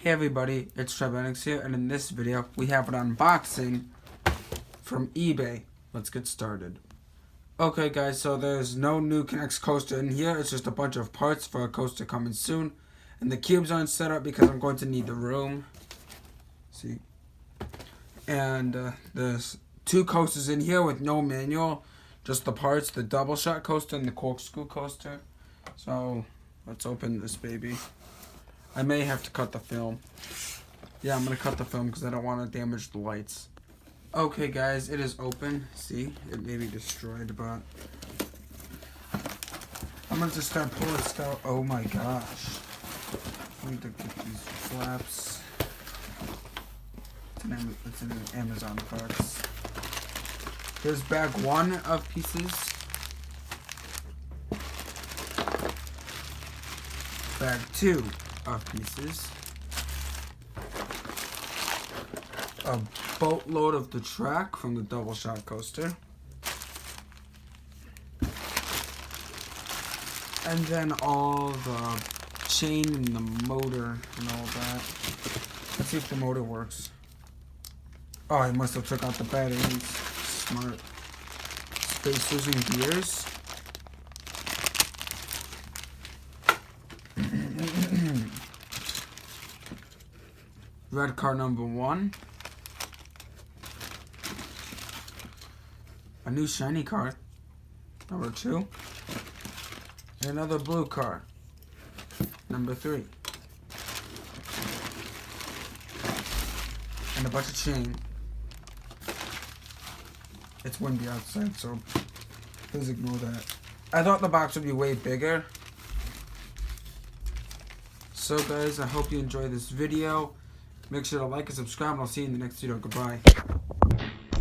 Hey everybody, it's NEX here, and in this video we have an unboxing from eBay. Let's get started. Okay guys, so there's no new NEX coaster in here, it's just a bunch of parts for a coaster coming soon. And the cubes aren't set up because I'm going to need the room. See? And there's two coasters in here with no manual, just the parts, the double shot coaster and the corkscrew coaster. So let's open this baby. I may have to cut the film. Yeah, I'm going to cut the film because I don't want to damage the lights. Okay guys, it is open. See, it may be destroyed, but I'm going to just start pulling stuff. Oh my gosh. I need to get these flaps. It's in an Amazon box. Here's bag 1 of pieces. Bag 2 of pieces. A boatload of the track from the double shot coaster. And then all the chain and the motor and all that. Let's see if the motor works. Oh, I must have took out the batteries. Smart. Spacers and gears. Red car number 1. A new shiny car, number 2. And another blue car, number 3. And a bunch of chain. It's windy outside, so please ignore that. I thought the box would be way bigger. So guys, I hope you enjoyed this video. Make sure to like and subscribe, and I'll see you in the next video. Goodbye.